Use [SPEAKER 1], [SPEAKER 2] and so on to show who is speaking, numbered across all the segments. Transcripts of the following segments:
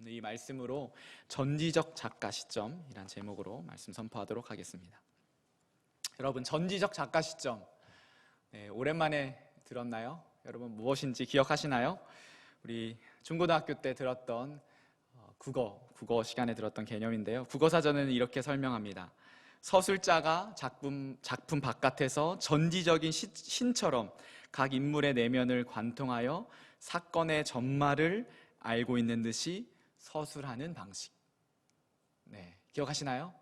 [SPEAKER 1] 이 말씀으로 전지적 작가 시점이란 제목으로 말씀 선포하도록 하겠습니다. 여러분, 전지적 작가 시점, 오랜만에 들었나요? 여러분 무엇인지 기억하시나요? 우리 중고등학교 때 들었던 국어 시간에 들었던 개념인데요. 국어사전은 이렇게 설명합니다. 서술자가 작품 바깥에서 전지적인 신처럼 각 인물의 내면을 관통하여 사건의 전말을 알고 있는 듯이 서술하는 방식. 기억하시나요?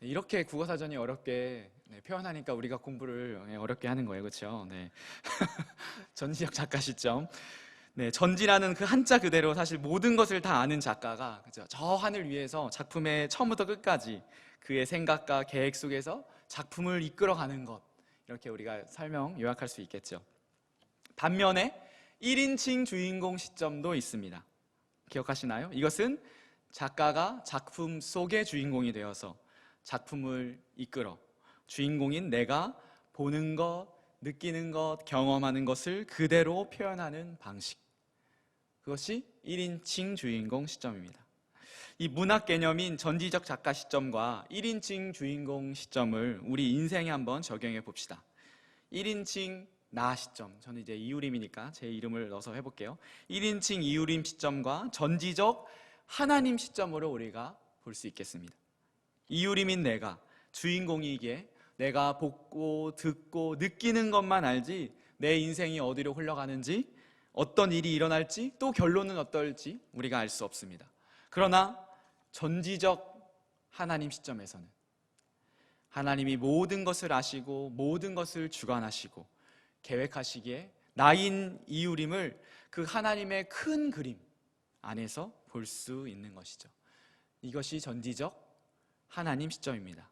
[SPEAKER 1] 이렇게 국어사전이 어렵게 표현하니까 우리가 공부를 어렵게 하는 거예요. 그렇죠? 전지적 작가 시점. 전지라는 그 한자 그대로 사실 모든 것을 다 아는 작가가, 그죠? 저 하늘 위에서 작품의 처음부터 끝까지 그의 생각과 계획 속에서 작품을 이끌어가는 것, 이렇게 우리가 요약할 수 있겠죠. 반면에 1인칭 주인공 시점도 있습니다. 기억하시나요? 이것은 작가가 작품 속의 주인공이 되어서 작품을 이끌어 주인공인 내가 보는 것, 느끼는 것, 경험하는 것을 그대로 표현하는 방식, 그것이 1인칭 주인공 시점입니다. 이 문학 개념인 전지적 작가 시점과 1인칭 주인공 시점을 우리 인생에 한번 적용해 봅시다. 1인칭 나 시점, 저는 이제 이유림이니까 제 이름을 넣어서 해볼게요. 1인칭 이유림 시점과 전지적 하나님 시점으로 우리가 볼 수 있겠습니다. 이유림인 내가, 주인공이기에 내가 보고 듣고 느끼는 것만 알지 내 인생이 어디로 흘러가는지, 어떤 일이 일어날지, 또 결론은 어떨지 우리가 알 수 없습니다. 그러나 전지적 하나님 시점에서는 하나님이 모든 것을 아시고 모든 것을 주관하시고 계획하시기에 나인 이유림을 그 하나님의 큰 그림 안에서 볼 수 있는 것이죠. 이것이 전지적 하나님 시점입니다.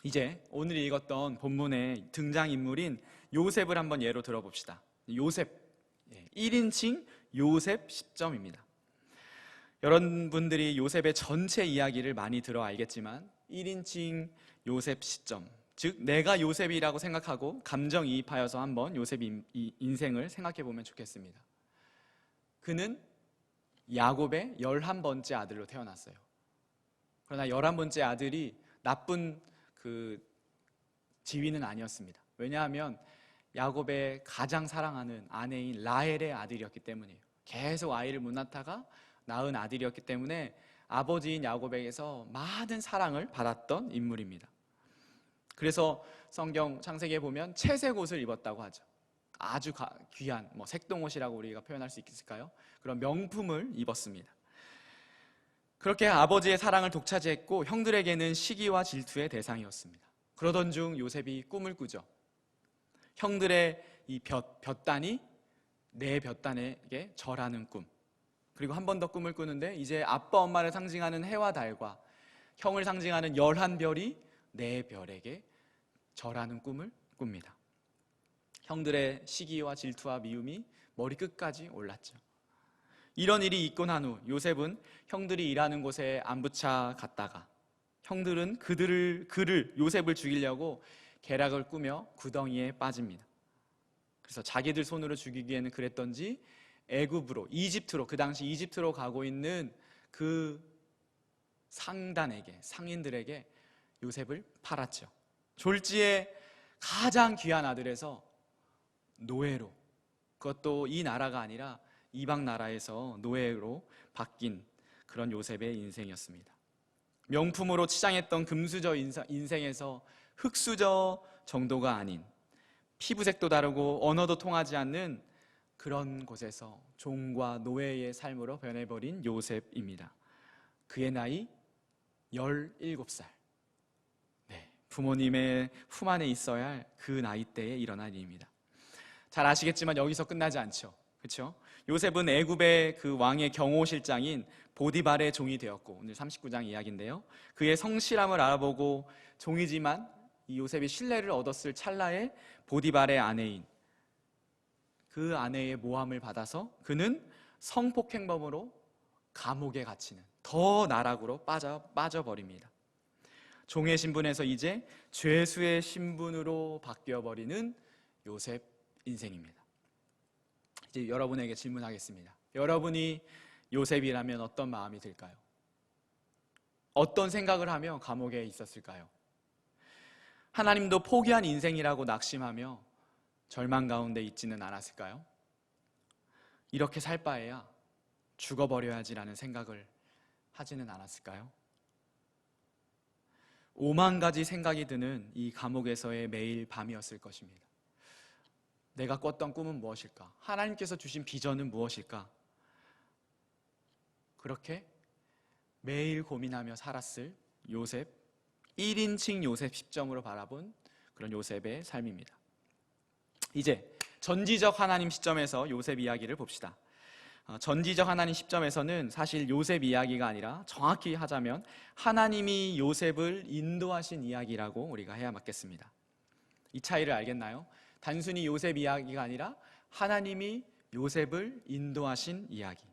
[SPEAKER 1] 이제 오늘 읽었던 본문의 등장인물인 요셉을 한번 예로 들어봅시다. 요셉, 1인칭 요셉 시점입니다. 여러분들이 요셉의 전체 이야기를 많이 들어 알겠지만 1인칭 요셉 시점, 즉 내가 요셉이라고 생각하고 감정이입하여서 한번 요셉의 인생을 생각해 보면 좋겠습니다. 그는 야곱의 11번째 아들로 태어났어요. 그러나 11번째 아들이 나쁜 그 지위는 아니었습니다. 왜냐하면 야곱의 가장 사랑하는 아내인 라헬의 아들이었기 때문이에요. 계속 아이를 못 낳다가 낳은 아들이었기 때문에 아버지인 야곱에게서 많은 사랑을 받았던 인물입니다. 그래서 성경 창세기에 보면 채색 옷을 입었다고 하죠. 아주 귀한 색동옷이라고 우리가 표현할 수 있을까요? 그런 명품을 입었습니다. 그렇게 아버지의 사랑을 독차지했고 형들에게는 시기와 질투의 대상이었습니다. 그러던 중 요셉이 꿈을 꾸죠. 형들의 이 볕단이 내 볕단에게 절하는 꿈, 그리고 한 번 더 꿈을 꾸는데 이제 아빠 엄마를 상징하는 해와 달과 형을 상징하는 11별이 내 별에게 절하는 꿈을 꿉니다. 형들의 시기와 질투와 미움이 머리끝까지 올랐죠. 이런 일이 있고 난 후 요셉은 형들이 일하는 곳에 안부차 갔다가 형들은 요셉을 죽이려고 계략을 꾸며 구덩이에 빠집니다. 그래서 자기들 손으로 죽이기에는 그랬던지 애굽으로, 이집트로, 그 당시 이집트로 가고 있는 그 상인들에게 요셉을 팔았죠. 졸지에 가장 귀한 아들에서 노예로, 그것도 이 나라가 아니라 이방 나라에서 노예로 바뀐 그런 요셉의 인생이었습니다. 명품으로 치장했던 금수저 인생에서 흙수저 정도가 아닌, 피부색도 다르고 언어도 통하지 않는 그런 곳에서 종과 노예의 삶으로 변해버린 요셉입니다. 그의 나이 17살. 부모님의 품 안에 있어야 할 그 나이대에 일어난 일입니다. 잘 아시겠지만 여기서 끝나지 않죠. 그렇죠? 요셉은 애굽의 그 왕의 경호실장인 보디발의 종이 되었고, 오늘 39장 이야기인데요, 그의 성실함을 알아보고 종이지만 이 요셉이 신뢰를 얻었을 찰나에 보디발의 아내인 그 아내의 모함을 받아서 그는 성폭행범으로 감옥에 갇히는 더 나락으로 빠져버립니다. 종의 신분에서 이제 죄수의 신분으로 바뀌어버리는 요셉 인생입니다. 이제 여러분에게 질문하겠습니다. 여러분이 요셉이라면 어떤 마음이 들까요? 어떤 생각을 하며 감옥에 있었을까요? 하나님도 포기한 인생이라고 낙심하며 절망 가운데 있지는 않았을까요? 이렇게 살 바에야 죽어버려야지라는 생각을 하지는 않았을까요? 5만 가지 생각이 드는 이 감옥에서의 매일 밤이었을 것입니다. 내가 꿨던 꿈은 무엇일까? 하나님께서 주신 비전은 무엇일까? 그렇게 매일 고민하며 살았을 요셉, 1인칭 요셉 시점으로 바라본 그런 요셉의 삶입니다. 이제 전지적 하나님 시점에서 요셉 이야기를 봅시다. 전지적 하나님 시점에서는 사실 요셉 이야기가 아니라 정확히 하자면 하나님이 요셉을 인도하신 이야기라고 우리가 해야 맞겠습니다. 이 차이를 알겠나요? 단순히 요셉 이야기가 아니라 하나님이 요셉을 인도하신 이야기.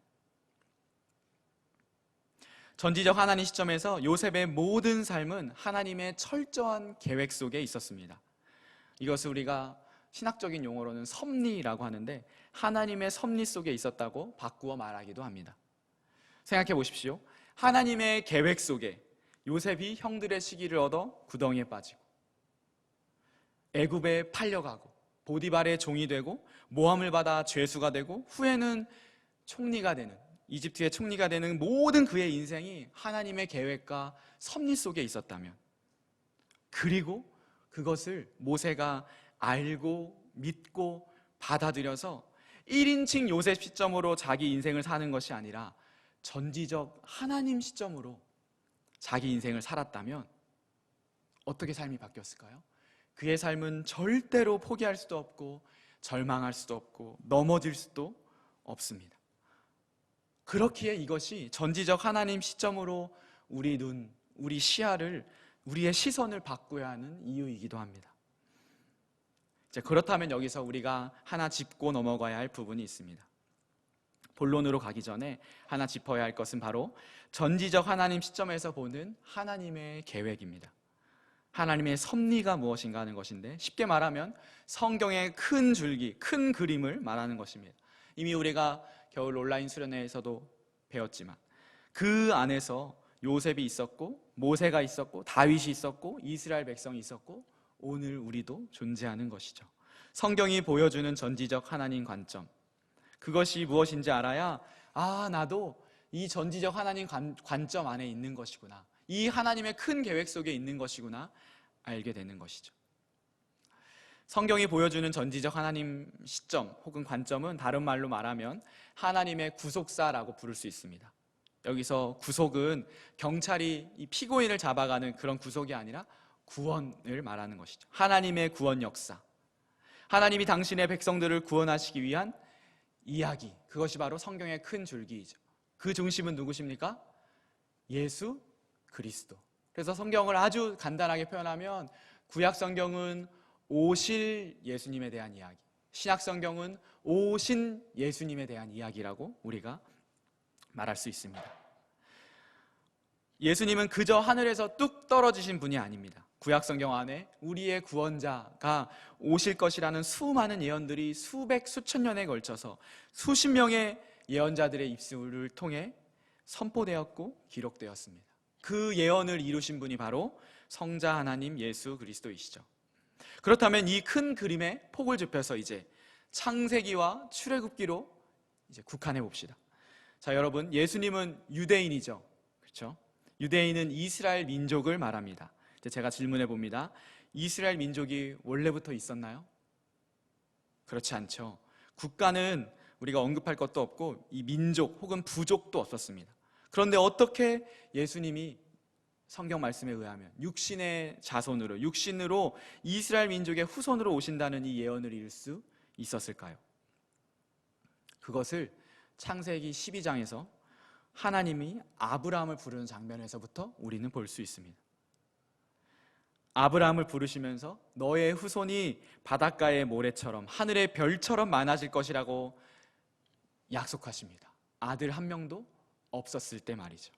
[SPEAKER 1] 전지적 하나님 시점에서 요셉의 모든 삶은 하나님의 철저한 계획 속에 있었습니다. 이것을 우리가 신학적인 용어로는 섭리라고 하는데 하나님의 섭리 속에 있었다고 바꾸어 말하기도 합니다. 생각해 보십시오. 하나님의 계획 속에 요셉이 형들의 시기를 얻어 구덩이에 빠지고 애굽에 팔려가고 보디발의 종이 되고 모함을 받아 죄수가 되고 후에는 총리가 되는 이집트의 총리가 되는 모든 그의 인생이 하나님의 계획과 섭리 속에 있었다면, 그리고 그것을 모세가 알고 믿고 받아들여서 1인칭 요셉 시점으로 자기 인생을 사는 것이 아니라 전지적 하나님 시점으로 자기 인생을 살았다면 어떻게 삶이 바뀌었을까요? 그의 삶은 절대로 포기할 수도 없고 절망할 수도 없고 넘어질 수도 없습니다. 그렇기에 이것이 전지적 하나님 시점으로 우리 눈, 우리 시야를, 우리의 시선을 바꿔야 하는 이유이기도 합니다. 그렇다면 여기서 우리가 하나 짚고 넘어가야 할 부분이 있습니다. 본론으로 가기 전에 하나 짚어야 할 것은 바로 전지적 하나님 시점에서 보는 하나님의 계획입니다. 하나님의 섭리가 무엇인가 하는 것인데, 쉽게 말하면 성경의 큰 줄기, 큰 그림을 말하는 것입니다. 이미 우리가 겨울 온라인 수련회에서도 배웠지만 그 안에서 요셉이 있었고 모세가 있었고 다윗이 있었고 이스라엘 백성이 있었고 오늘 우리도 존재하는 것이죠. 성경이 보여주는 전지적 하나님 관점, 그것이 무엇인지 알아야 나도 이 전지적 하나님 관점 안에 있는 것이구나, 이 하나님의 큰 계획 속에 있는 것이구나 알게 되는 것이죠. 성경이 보여주는 전지적 하나님 시점 혹은 관점은 다른 말로 말하면 하나님의 구속사라고 부를 수 있습니다. 여기서 구속은 경찰이 이 피고인을 잡아가는 그런 구속이 아니라 구원을 말하는 것이죠. 하나님의 구원 역사, 하나님이 당신의 백성들을 구원하시기 위한 이야기, 그것이 바로 성경의 큰 줄기이죠. 그 중심은 누구십니까? 예수 그리스도. 그래서 성경을 아주 간단하게 표현하면 구약 성경은 오실 예수님에 대한 이야기, 신약 성경은 오신 예수님에 대한 이야기라고 우리가 말할 수 있습니다. 예수님은 그저 하늘에서 뚝 떨어지신 분이 아닙니다. 구약 성경 안에 우리의 구원자가 오실 것이라는 수많은 예언들이 수백 수천 년에 걸쳐서 수십 명의 예언자들의 입술을 통해 선포되었고 기록되었습니다. 그 예언을 이루신 분이 바로 성자 하나님 예수 그리스도이시죠. 그렇다면 이 큰 그림에 폭을 좁혀서 이제 창세기와 출애굽기로 이제 국한해 봅시다. 자, 여러분, 예수님은 유대인이죠. 그렇죠? 유대인은 이스라엘 민족을 말합니다. 이제 제가 질문해 봅니다. 이스라엘 민족이 원래부터 있었나요? 그렇지 않죠. 국가는 우리가 언급할 것도 없고 이 민족 혹은 부족도 없었습니다. 그런데 어떻게 예수님이 성경 말씀에 의하면 육신의 자손으로, 육신으로 이스라엘 민족의 후손으로 오신다는 이 예언을 이룰 수 있었을까요? 그것을 창세기 12장에서 하나님이 아브라함을 부르는 장면에서부터 우리는 볼 수 있습니다. 아브라함을 부르시면서 너의 후손이 바닷가의 모래처럼 하늘의 별처럼 많아질 것이라고 약속하십니다. 아들 한 명도 없었을 때 말이죠.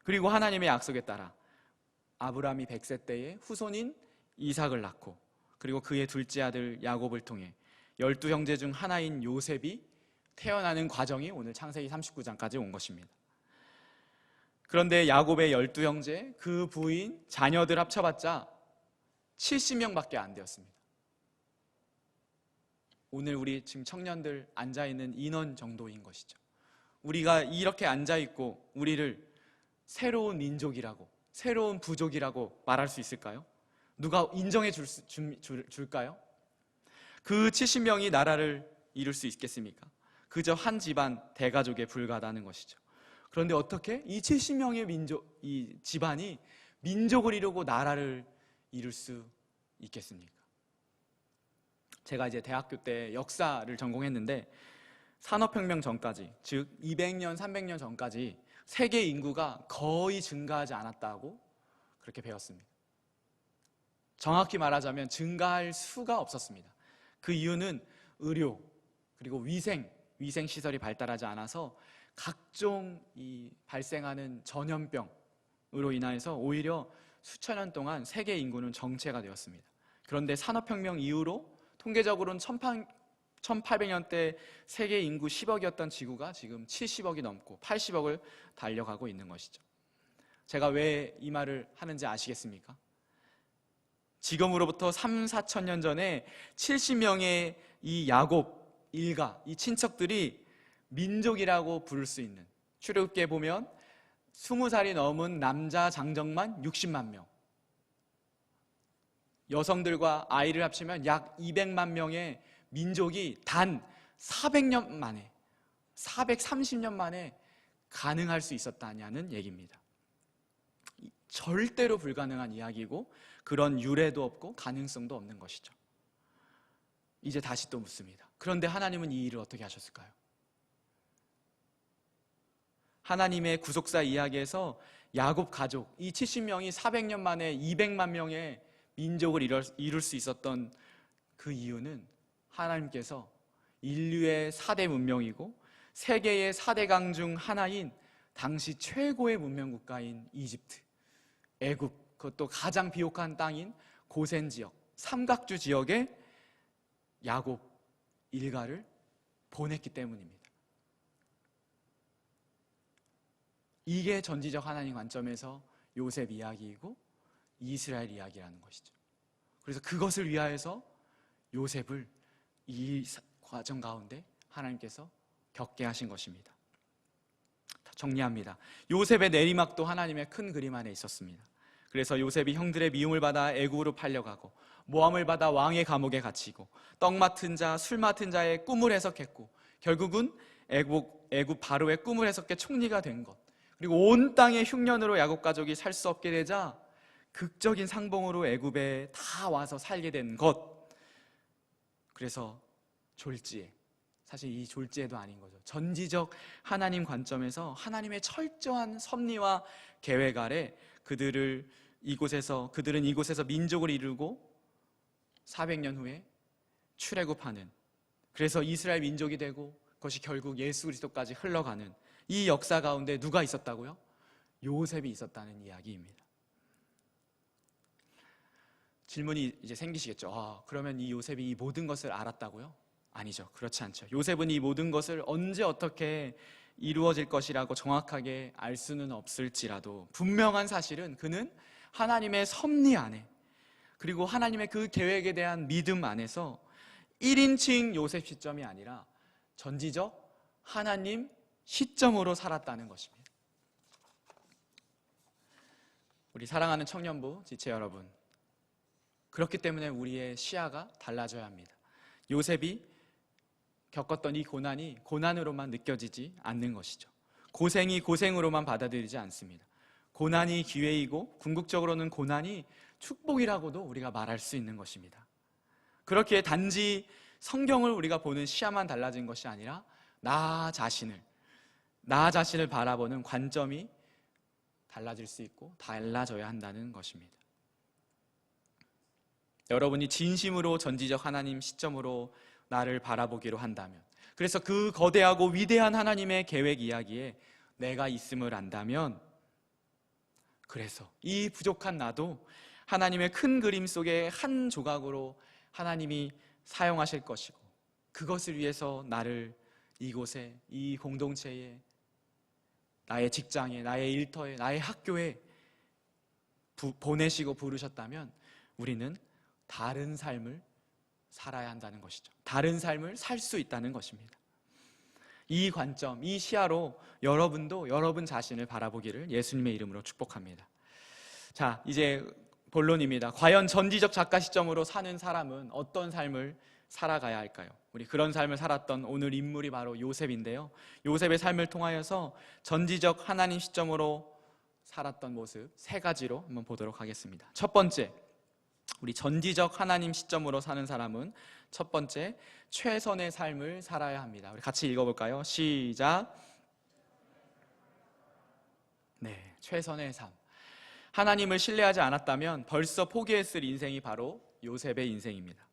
[SPEAKER 1] 그리고 하나님의 약속에 따라 아브라함이 100세 때에 후손인 이삭을 낳고, 그리고 그의 둘째 아들 야곱을 통해 12형제 중 하나인 요셉이 태어나는 과정이 오늘 창세기 39장까지 온 것입니다. 그런데 야곱의 12형제, 그 부인, 자녀들 합쳐봤자 70명밖에 안 되었습니다. 오늘 우리 지금 청년들 앉아있는 인원 정도인 것이죠. 우리가 이렇게 앉아있고 우리를 새로운 민족이라고, 새로운 부족이라고 말할 수 있을까요? 누가 인정해 줄까요? 그 70명이 나라를 이룰 수 있겠습니까? 그저 한 집안 대가족에 불과하다는 것이죠. 그런데 어떻게 이 70명의 이 집안이 민족을 이루고 나라를 이룰 수 있겠습니까? 제가 이제 대학교 때 역사를 전공했는데 산업혁명 전까지, 즉 200년, 300년 전까지 세계 인구가 거의 증가하지 않았다고 그렇게 배웠습니다. 정확히 말하자면 증가할 수가 없었습니다. 그 이유는 의료 그리고 위생 시설이 발달하지 않아서 각종 이 발생하는 전염병으로 인해서 오히려 수천 년 동안 세계 인구는 정체가 되었습니다. 그런데 산업혁명 이후로 통계적으로는 1800년대 세계 인구 10억이었던 지구가 지금 70억이 넘고 80억을 달려가고 있는 것이죠. 제가 왜 이 말을 하는지 아시겠습니까? 지금으로부터 3, 4천 년 전에 70명의 이 야곱 일가, 이 친척들이 민족이라고 부를 수 있는, 출애굽기에 보면 20살이 넘은 남자 장정만 60만 명, 여성들과 아이를 합치면 약 200만 명의 민족이 단 400년 만에, 430년 만에 가능할 수 있었다냐는 얘기입니다. 절대로 불가능한 이야기고 그런 유래도 없고 가능성도 없는 것이죠. 이제 다시 또 묻습니다. 그런데 하나님은 이 일을 어떻게 하셨을까요? 하나님의 구속사 이야기에서 야곱 가족, 이 70명이 400년 만에 200만 명의 민족을 이룰 수 있었던 그 이유는 하나님께서 인류의 4대 문명이고 세계의 4대강 중 하나인 당시 최고의 문명 국가인 이집트, 애굽, 그것도 가장 비옥한 땅인 고센 지역, 삼각주 지역에 야곱 일가를 보냈기 때문입니다. 이게 전지적 하나님 관점에서 요셉 이야기이고 이스라엘 이야기라는 것이죠. 그래서 그것을 위하여서 요셉을 이 과정 가운데 하나님께서 겪게 하신 것입니다. 정리합니다. 요셉의 내리막도 하나님의 큰 그림 안에 있었습니다. 그래서 요셉이 형들의 미움을 받아 애굽으로 팔려가고 모함을 받아 왕의 감옥에 갇히고 떡 맡은 자, 술 맡은 자의 꿈을 해석했고 결국은 애굽 바로의 꿈을 해석해 총리가 된 것, 그리고 온 땅의 흉년으로 야곱 가족이 살 수 없게 되자 극적인 상봉으로 애굽에 다 와서 살게 된 것, 그래서 졸지에, 사실 이 졸지에도 아닌 거죠. 전지적 하나님 관점에서 하나님의 철저한 섭리와 계획 아래 그들은 이곳에서 민족을 이루고 400년 후에 출애굽하는, 그래서 이스라엘 민족이 되고 그것이 결국 예수 그리스도까지 흘러가는 이 역사 가운데 누가 있었다고요? 요셉이 있었다는 이야기입니다. 질문이 이제 생기시겠죠. 그러면 이 요셉이 이 모든 것을 알았다고요? 아니죠. 그렇지 않죠. 요셉은 이 모든 것을 언제 어떻게 이루어질 것이라고 정확하게 알 수는 없을지라도 분명한 사실은 그는 하나님의 섭리 안에, 그리고 하나님의 그 계획에 대한 믿음 안에서 1인칭 요셉 시점이 아니라 전지적 하나님 시점으로 살았다는 것입니다. 우리 사랑하는 청년부 지체 여러분, 그렇기 때문에 우리의 시야가 달라져야 합니다. 요셉이 겪었던 이 고난이 고난으로만 느껴지지 않는 것이죠. 고생이 고생으로만 받아들이지 않습니다. 고난이 기회이고 궁극적으로는 고난이 축복이라고도 우리가 말할 수 있는 것입니다. 그렇기에 단지 성경을 우리가 보는 시야만 달라진 것이 아니라 나 자신을 바라보는 관점이 달라질 수 있고 달라져야 한다는 것입니다. 여러분이 진심으로 전지적 하나님 시점으로 나를 바라보기로 한다면, 그래서 그 거대하고 위대한 하나님의 계획 이야기에 내가 있음을 안다면, 그래서 이 부족한 나도 하나님의 큰 그림 속의 한 조각으로 하나님이 사용하실 것이고 그것을 위해서 나를 이곳에, 이 공동체에, 나의 직장에, 나의 일터에, 나의 학교에 보내시고 부르셨다면 우리는 다른 삶을 살아야 한다는 것이죠. 다른 삶을 살 수 있다는 것입니다. 이 관점, 이 시야로 여러분도 여러분 자신을 바라보기를 예수님의 이름으로 축복합니다. 자, 이제 본론입니다. 과연 전지적 작가 시점으로 사는 사람은 어떤 삶을 살아가야 할까요? 우리 그런 삶을 살았던 오늘 인물이 바로 요셉인데요. 요셉의 삶을 통하여서 전지적 하나님 시점으로 살았던 모습 세 가지로 한번 보도록 하겠습니다. 첫 번째, 우리 전지적 하나님 시점으로 사는 사람은 첫 번째, 최선의 삶을 살아야 합니다. 우리 같이 읽어볼까요? 시작. 네, 최선의 삶. 하나님을 신뢰하지 않았다면 벌써 포기했을 인생이 바로 요셉의 인생입니다.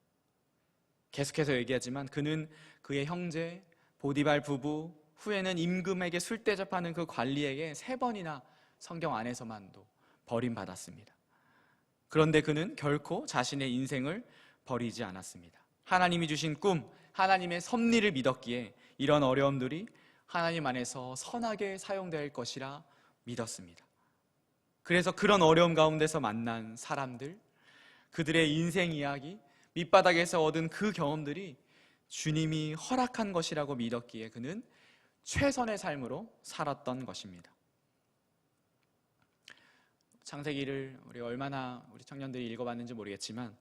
[SPEAKER 1] 계속해서 얘기하지만 그는 그의 형제 보디발 부부, 후에는 임금에게 술 대접하는 그 관리에게 3번이나 성경 안에서만도 버림받았습니다. 그런데 그는 결코 자신의 인생을 버리지 않았습니다. 하나님이 주신 꿈, 하나님의 섭리를 믿었기에 이런 어려움들이 하나님 안에서 선하게 사용될 것이라 믿었습니다. 그래서 그런 어려움 가운데서 만난 사람들, 그들의 인생 이야기, 밑바닥에서 얻은 그 경험들이 주님이 허락한 것이라고 믿었기에 그는 최선의 삶으로 살았던 것입니다. 창세기를 우리 얼마나 우리 청년들이 읽어봤는지 모르겠지만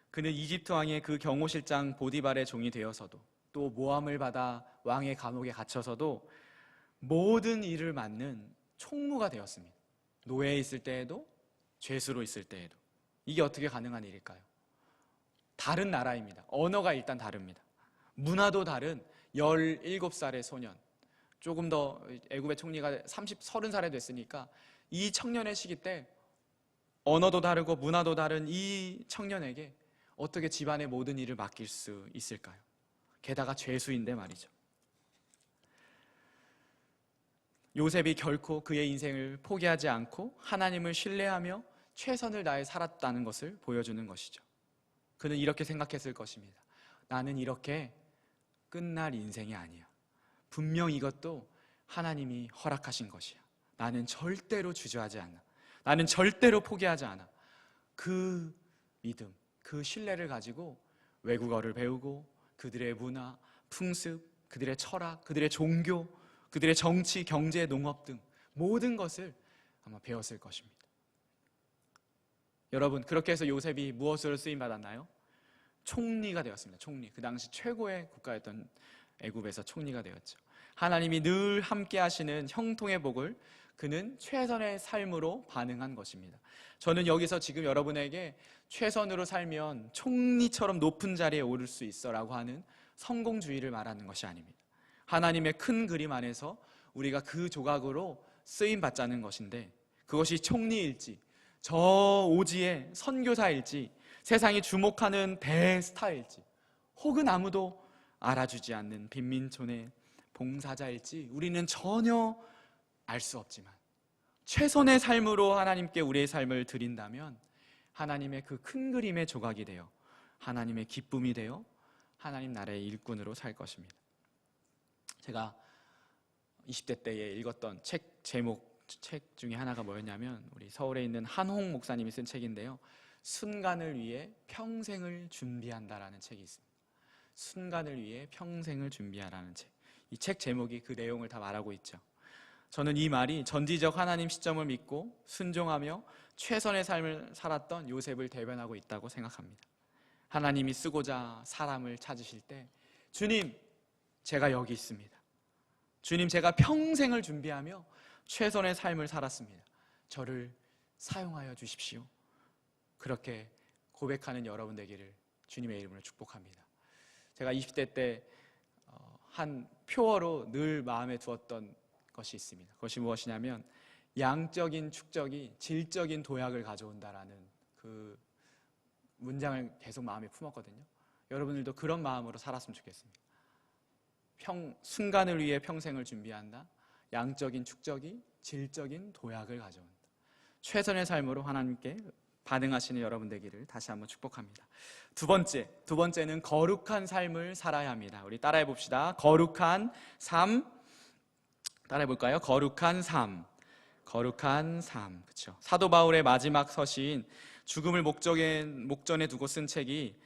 [SPEAKER 1] 그는 이집트 왕의 그 경호실장 보디발의 종이 되어서도, 또 모함을 받아 왕의 감옥에 갇혀서도 모든 일을 맡는 총무가 되었습니다. 노예에 있을 때에도, 죄수로 있을 때에도. 이게 어떻게 가능한 일일까요? 다른 나라입니다. 언어가 일단 다릅니다. 문화도 다른 17살의 소년, 조금 더 애굽의 총리가 30살에 됐으니까 이 청년의 시기 때 언어도 다르고 문화도 다른 이 청년에게 어떻게 집안의 모든 일을 맡길 수 있을까요? 게다가 죄수인데 말이죠. 요셉이 결코 그의 인생을 포기하지 않고 하나님을 신뢰하며 최선을 다해 살았다는 것을 보여주는 것이죠. 그는 이렇게 생각했을 것입니다. 나는 이렇게 끝날 인생이 아니야. 분명 이것도 하나님이 허락하신 것이야. 나는 절대로 주저하지 않아. 나는 절대로 포기하지 않아. 그 믿음, 그 신뢰를 가지고 외국어를 배우고 그들의 문화, 풍습, 그들의 철학, 그들의 종교, 그들의 정치, 경제, 농업 등 모든 것을 아마 배웠을 것입니다. 여러분, 그렇게 해서 요셉이 무엇으로 쓰임받았나요? 총리가 되었습니다. 총리. 그 당시 최고의 국가였던 애굽에서 총리가 되었죠. 하나님이 늘 함께 하시는 형통의 복을 그는 최선의 삶으로 반응한 것입니다. 저는 여기서 지금 여러분에게 최선으로 살면 총리처럼 높은 자리에 오를 수 있어 라고 하는 성공주의를 말하는 것이 아닙니다. 하나님의 큰 그림 안에서 우리가 그 조각으로 쓰임받자는 것인데, 그것이 총리일지, 저 오지의 선교사일지, 세상이 주목하는 대스타일지, 혹은 아무도 알아주지 않는 빈민촌의 봉사자일지 우리는 전혀 알 수 없지만 최선의 삶으로 하나님께 우리의 삶을 드린다면 하나님의 그 큰 그림의 조각이 되어 하나님의 기쁨이 되어 하나님 나라의 일꾼으로 살 것입니다. 제가 20대 때에 읽었던 책 중에 하나가 뭐였냐면 우리 서울에 있는 한홍 목사님이 쓴 책인데요. 순간을 위해 평생을 준비한다라는 책이 있습니다. 순간을 위해 평생을 준비하라는 책. 이 책 제목이 그 내용을 다 말하고 있죠. 저는 이 말이 전지적 하나님 시점을 믿고 순종하며 최선의 삶을 살았던 요셉을 대변하고 있다고 생각합니다. 하나님이 쓰고자 사람을 찾으실 때, 주님, 제가 여기 있습니다. 주님, 제가 평생을 준비하며 최선의 삶을 살았습니다. 저를 사용하여 주십시오. 그렇게 고백하는 여러분 되기를 주님의 이름으로 축복합니다. 제가 20대 때 한 표어로 늘 마음에 두었던 것이 있습니다. 그것이 무엇이냐면 양적인 축적이 질적인 도약을 가져온다라는 그 문장을 계속 마음에 품었거든요. 여러분들도 그런 마음으로 살았으면 좋겠습니다. 순간을 위해 평생을 준비한다. 양적인 축적이 질적인 도약을 가져온다. 최선의 삶으로 하나님께 반응하시는 여러분 되기를 다시 한번 축복합니다. 두 번째는 거룩한 삶을 살아야 합니다. 우리 따라해 봅시다. 거룩한 삶. 따라해 볼까요? 거룩한 삶. 거룩한 삶. 그렇죠. 사도 바울의 마지막 서신, 죽음을 목전에 두고 쓴 책이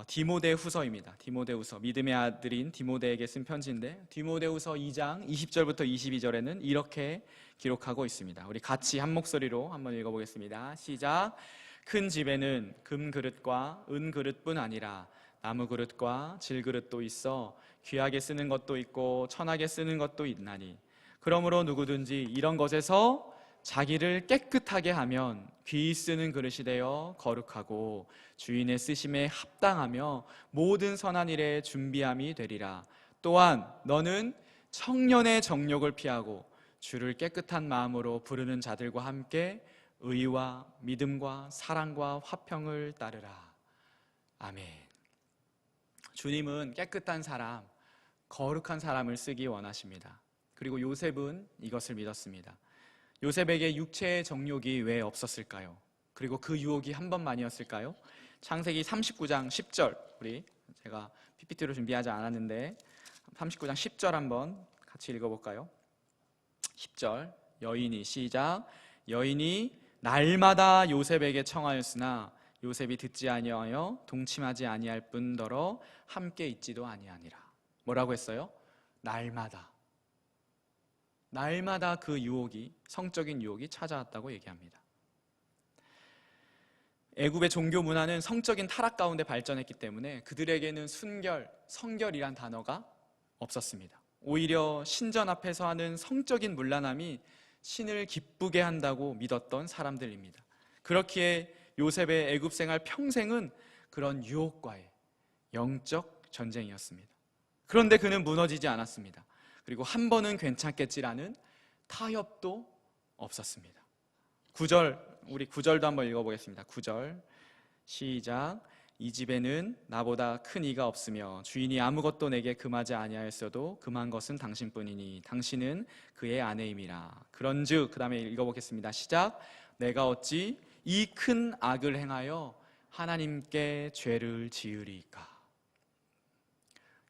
[SPEAKER 1] 디모데후서입니다. 디모데후서, 믿음의 아들인 디모데에게 쓴 편지인데, 디모데후서 2장 20절부터 22절에는 이렇게 기록하고 있습니다. 우리 같이 한 목소리로 한번 읽어보겠습니다. 시작. 큰 집에는 금 그릇과 은 그릇뿐 아니라 나무 그릇과 질 그릇도 있어 귀하게 쓰는 것도 있고 천하게 쓰는 것도 있나니, 그러므로 누구든지 이런 것에서 자기를 깨끗하게 하면 귀히 쓰는 그릇이 되어 거룩하고 주인의 쓰심에 합당하며 모든 선한 일에 준비함이 되리라. 또한 너는 청년의 정욕을 피하고 주를 깨끗한 마음으로 부르는 자들과 함께 의와 믿음과 사랑과 화평을 따르라. 아멘. 주님은 깨끗한 사람, 거룩한 사람을 쓰기 원하십니다. 그리고 요셉은 이것을 믿었습니다. 요셉에게 육체의 정욕이 왜 없었을까요? 그리고 그 유혹이 한 번만이었을까요? 창세기 39장 10절, 우리 제가 PPT로 준비하지 않았는데 39장 10절 한번 같이 읽어볼까요? 10절, 여인이, 시작. 여인이 날마다 요셉에게 청하였으나 요셉이 듣지 아니하여 동침하지 아니할 뿐더러 함께 있지도 아니하니라. 뭐라고 했어요? 날마다 그 유혹이, 성적인 유혹이 찾아왔다고 얘기합니다. 애굽의 종교 문화는 성적인 타락 가운데 발전했기 때문에 그들에게는 순결, 성결이란 단어가 없었습니다. 오히려 신전 앞에서 하는 성적인 문란함이 신을 기쁘게 한다고 믿었던 사람들입니다. 그렇기에 요셉의 애굽 생활 평생은 그런 유혹과의 영적 전쟁이었습니다. 그런데 그는 무너지지 않았습니다. 그리고 한 번은 괜찮겠지라는 타협도 없었습니다. 9절, 우리 9절도 한번 읽어보겠습니다. 9절 시작. 이 집에는 나보다 큰 이가 없으며 주인이 아무것도 내게 금하지 아니하였어도 금한 것은 당신뿐이니 당신은 그의 아내임이라. 그런즉, 그 다음에 읽어보겠습니다. 시작. 내가 어찌 이 큰 악을 행하여 하나님께 죄를 지으리까.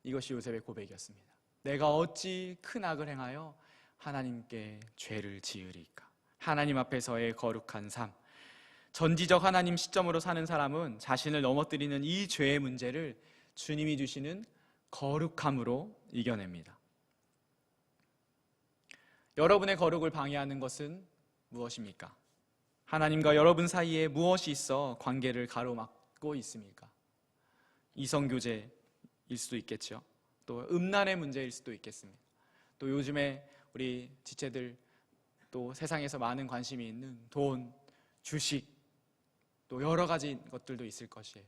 [SPEAKER 1] 이것이 요셉의 고백이었습니다. 내가 어찌 큰 악을 행하여 하나님께 죄를 지으리까. 하나님 앞에서의 거룩한 삶, 전지적 하나님 시점으로 사는 사람은 자신을 넘어뜨리는 이 죄의 문제를 주님이 주시는 거룩함으로 이겨냅니다. 여러분의 거룩을 방해하는 것은 무엇입니까? 하나님과 여러분 사이에 무엇이 있어 관계를 가로막고 있습니까? 이성교제일 수도 있겠죠. 또 음란의 문제일 수도 있겠습니다. 또 요즘에 우리 지체들, 또 세상에서 많은 관심이 있는 돈, 주식, 또 여러 가지 것들도 있을 것이에요.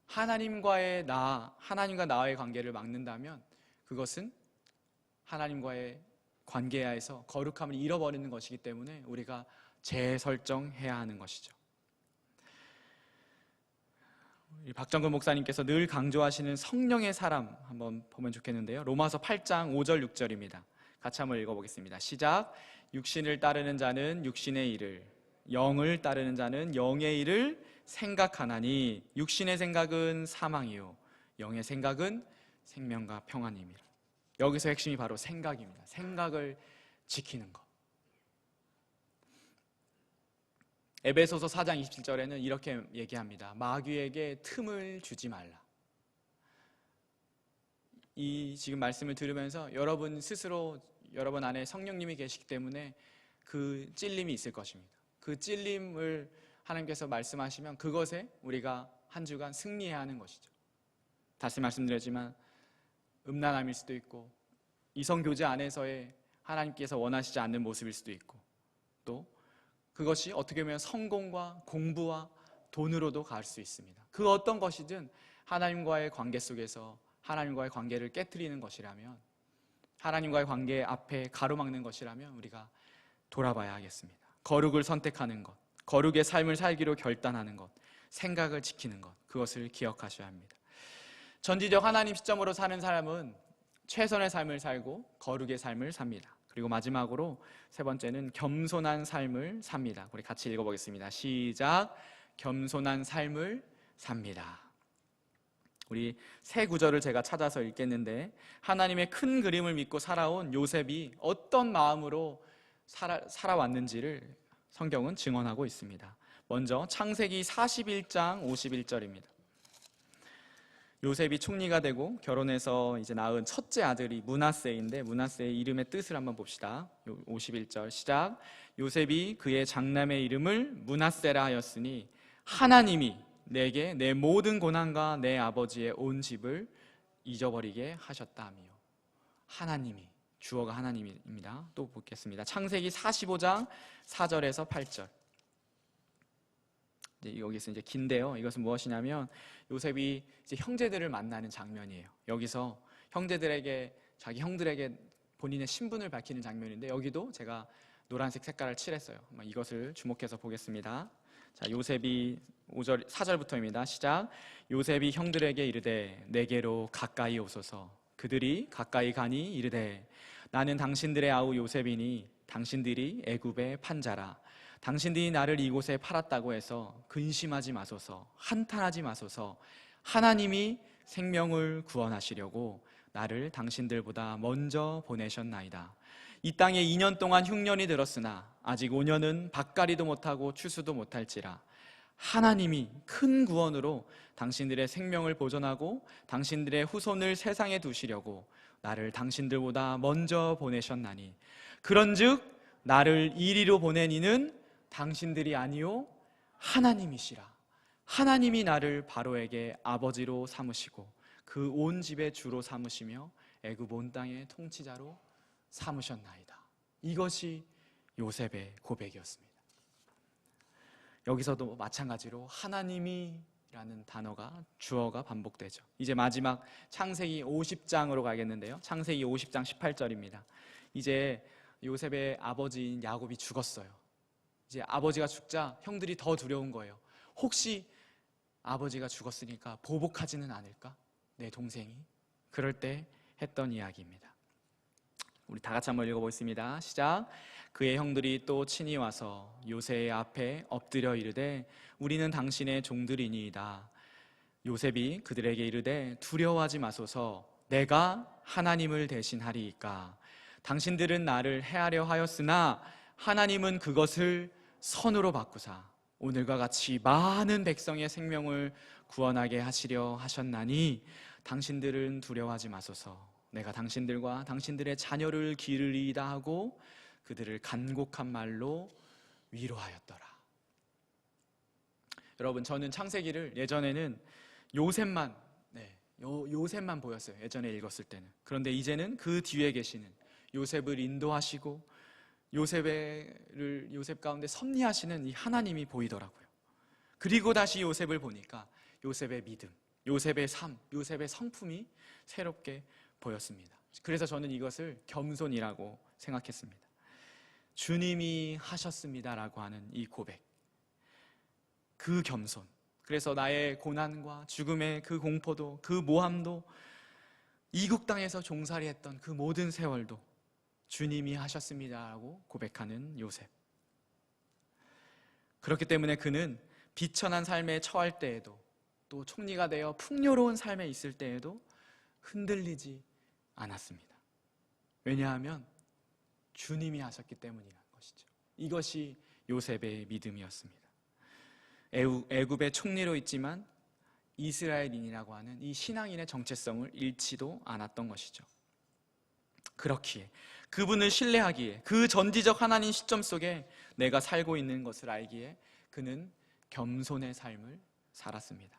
[SPEAKER 1] 하나님과 나와의 관계를 막는다면 그것은 하나님과의 관계에서 거룩함을 잃어버리는 것이기 때문에 우리가 재설정해야 하는 것이죠. 박정근 목사님께서 늘 강조하시는 성령의 사람 한번 보면 좋겠는데요. 로마서 8장 5절 6절입니다. 같이 한번 읽어보겠습니다. 시작. 육신을 따르는 자는 육신의 일을, 영을 따르는 자는 영의 일을 생각하나니 육신의 생각은 사망이요 영의 생각은 생명과 평안입니다. 여기서 핵심이 바로 생각입니다. 생각을 지키는 것. 에베소서 4장 27절에는 이렇게 얘기합니다. 마귀에게 틈을 주지 말라. 이 지금 말씀을 들으면서 여러분 스스로 여러분 안에 성령님이 계시기 때문에 그 찔림이 있을 것입니다. 그 찔림을 하나님께서 말씀하시면 그것에 우리가 한 주간 승리해야 하는 것이죠. 다시 말씀드렸지만 음란함일 수도 있고 이성교제 안에서의 하나님께서 원하시지 않는 모습일 수도 있고, 또 그것이 어떻게 보면 성공과 공부와 돈으로도 갈 수 있습니다. 그 어떤 것이든 하나님과의 관계 속에서 하나님과의 관계를 깨트리는 것이라면, 하나님과의 관계 앞에 가로막는 것이라면 우리가 돌아봐야 하겠습니다. 거룩을 선택하는 것, 거룩의 삶을 살기로 결단하는 것, 생각을 지키는 것, 그것을 기억하셔야 합니다. 전지적 하나님 시점으로 사는 사람은 최선의 삶을 살고 거룩의 삶을 삽니다. 그리고 마지막으로 세 번째는 겸손한 삶을 삽니다. 우리 같이 읽어보겠습니다. 시작. 겸손한 삶을 삽니다. 우리 세 구절을 제가 찾아서 읽겠는데, 하나님의 큰 그림을 믿고 살아온 요셉이 어떤 마음으로 살아왔는지를 성경은 증언하고 있습니다. 먼저 창세기 41장 51절입니다. 요셉이 총리가 되고 결혼해서 이제 낳은 첫째 아들이 므낫세인데, 므낫세의 이름의 뜻을 한번 봅시다. 51절 시작. 요셉이 그의 장남의 이름을 므낫세라 하였으니 하나님이 내게 내 모든 고난과 내 아버지의 온 집을 잊어버리게 하셨다며. 하나님이, 주어가 하나님입니다. 또 보겠습니다. 창세기 45장 4절에서 8절. 여기서 이제 긴데요. 이것은 무엇이냐면 요셉이 이제 형제들을 만나는 장면이에요. 여기서 형제들에게, 자기 형들에게 본인의 신분을 밝히는 장면인데, 여기도 제가 노란색 색깔을 칠했어요. 이것을 주목해서 보겠습니다. 자, 요셉이 4절부터입니다. 시작. 요셉이 형들에게 이르되 내게로 가까이 오소서. 그들이 가까이 가니 이르되 나는 당신들의 아우 요셉이니 당신들이 애굽의 판자라. 당신들이 나를 이곳에 팔았다고 해서 근심하지 마소서, 한탄하지 마소서. 하나님이 생명을 구원하시려고 나를 당신들보다 먼저 보내셨나이다. 이 땅에 2년 동안 흉년이 들었으나 아직 5년은 밭갈이도 못하고 추수도 못할지라. 하나님이 큰 구원으로 당신들의 생명을 보존하고 당신들의 후손을 세상에 두시려고 나를 당신들보다 먼저 보내셨나니, 그런즉 나를 이리로 보낸 이는 당신들이 아니요 하나님이시라. 하나님이 나를 바로에게 아버지로 삼으시고 그 온 집의 주로 삼으시며 애굽 온 땅의 통치자로 삼으셨나이다. 이것이 요셉의 고백이었습니다. 여기서도 마찬가지로 하나님이라는 단어가, 주어가 반복되죠. 이제 마지막 창세기 50장으로 가겠는데요. 창세기 50장 18절입니다. 이제 요셉의 아버지인 야곱이 죽었어요. 이제 아버지가 죽자 형들이 더 두려운 거예요. 혹시 아버지가 죽었으니까 보복하지는 않을까? 내 동생이. 그럴 때 했던 이야기입니다. 우리 다 같이 한번 읽어보겠습니다. 시작. 그의 형들이 또 친히 와서 요셉의 앞에 엎드려 이르되 우리는 당신의 종들이니이다. 요셉이 그들에게 이르되 두려워하지 마소서. 내가 하나님을 대신하리이까. 당신들은 나를 해하려 하였으나 하나님은 그것을 선으로 바꾸사 오늘과 같이 많은 백성의 생명을 구원하게 하시려 하셨나니 당신들은 두려워하지 마소서. 내가 당신들과 당신들의 자녀를 기르리이다 하고 그들을 간곡한 말로 위로하였더라. 여러분, 저는 창세기를 예전에는 요셉만 보였어요. 예전에 읽었을 때는. 그런데 이제는 그 뒤에 계시는 요셉을 인도하시고 요셉 가운데 섭리하시는 이 하나님이 보이더라고요. 그리고 다시 요셉을 보니까 요셉의 믿음, 요셉의 삶, 요셉의 성품이 새롭게 보였습니다. 그래서 저는 이것을 겸손이라고 생각했습니다. 주님이 하셨습니다라고 하는 이 고백, 그 겸손. 그래서 나의 고난과 죽음의 그 공포도, 그 모함도, 이국 땅에서 종살이했던 그 모든 세월도 주님이 하셨습니다라고 고백하는 요셉. 그렇기 때문에 그는 비천한 삶에 처할 때에도, 또 총리가 되어 풍요로운 삶에 있을 때에도 흔들리지 않았습니다. 왜냐하면 주님이 하셨기 때문이라는 것이죠. 이것이 요셉의 믿음이었습니다. 애굽의 총리로 있지만 이스라엘인이라고 하는 이 신앙인의 정체성을 잃지도 않았던 것이죠. 그렇기에, 그분을 신뢰하기에, 그 전지적 하나님 시점 속에 내가 살고 있는 것을 알기에 그는 겸손의 삶을 살았습니다.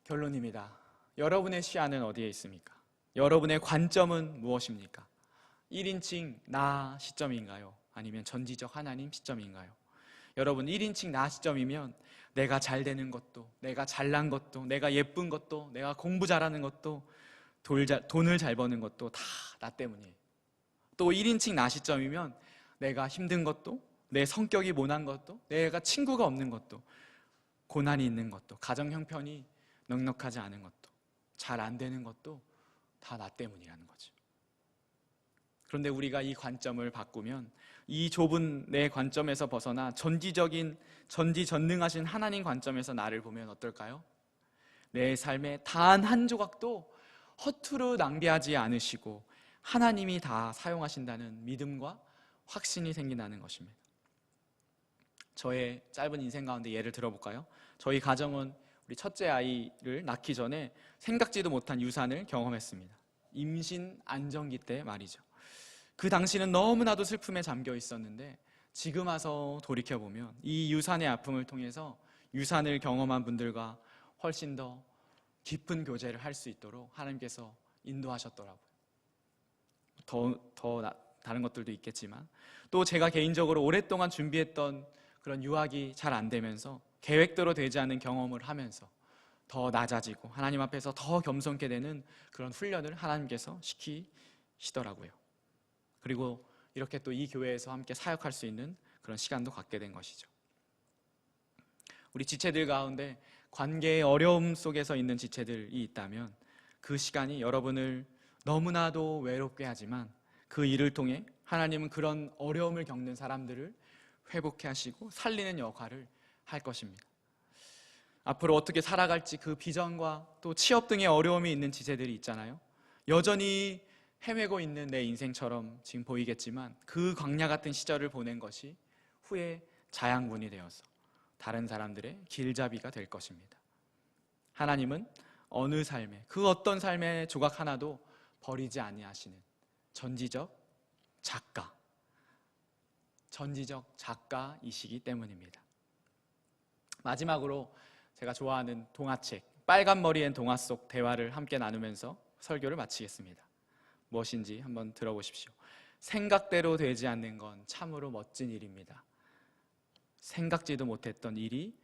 [SPEAKER 1] 결론입니다. 여러분의 시야는 어디에 있습니까? 여러분의 관점은 무엇입니까? 1인칭 나 시점인가요? 아니면 전지적 하나님 시점인가요? 여러분, 1인칭 나 시점이면 내가 잘 되는 것도, 내가 잘난 것도, 내가 예쁜 것도, 내가 공부 잘하는 것도, 돈을 잘 버는 것도 다 나 때문이에요. 또 1인칭 나 시점이면 내가 힘든 것도, 내 성격이 모난 것도, 내가 친구가 없는 것도, 고난이 있는 것도, 가정 형편이 넉넉하지 않은 것도, 잘 안 되는 것도 다 나 때문이라는 거죠. 그런데 우리가 이 관점을 바꾸면, 이 좁은 내 관점에서 벗어나 전지전능하신 하나님 관점에서 나를 보면 어떨까요? 내 삶의 단 한 조각도 허투루 낭비하지 않으시고 하나님이 다 사용하신다는 믿음과 확신이 생긴다는 것입니다. 저의 짧은 인생 가운데 예를 들어볼까요? 저희 가정은 우리 첫째 아이를 낳기 전에 생각지도 못한 유산을 경험했습니다. 임신 안정기 때 말이죠. 그 당시는 너무나도 슬픔에 잠겨 있었는데 지금 와서 돌이켜보면 이 유산의 아픔을 통해서 유산을 경험한 분들과 훨씬 더 깊은 교제를 할 수 있도록 하나님께서 인도하셨더라고요. 다른 것들도 있겠지만, 또 제가 개인적으로 오랫동안 준비했던 그런 유학이 잘 안 되면서 계획대로 되지 않는 경험을 하면서 더 낮아지고 하나님 앞에서 더 겸손케 되는 그런 훈련을 하나님께서 시키시더라고요. 그리고 이렇게 또 이 교회에서 함께 사역할 수 있는 그런 시간도 갖게 된 것이죠. 우리 지체들 가운데 관계의 어려움 속에서 있는 지체들이 있다면 그 시간이 여러분을 너무나도 외롭게 하지만 그 일을 통해 하나님은 그런 어려움을 겪는 사람들을 회복해 하시고 살리는 역할을 할 것입니다. 앞으로 어떻게 살아갈지 그 비전과 또 취업 등의 어려움이 있는 지체들이 있잖아요. 여전히 헤매고 있는 내 인생처럼 지금 보이겠지만 그 광야 같은 시절을 보낸 것이 후에 자양분이 되어서 다른 사람들의 길잡이가 될 것입니다. 하나님은 어느 삶에, 그 어떤 삶의 조각 하나도 버리지 아니하시는 전지적 작가이시기 때문입니다. 마지막으로 제가 좋아하는 동화책 빨간 머리엔 동화 속 대화를 함께 나누면서 설교를 마치겠습니다. 무엇인지 한번 들어보십시오. 생각대로 되지 않는 건 참으로 멋진 일입니다. 생각지도 못했던 일이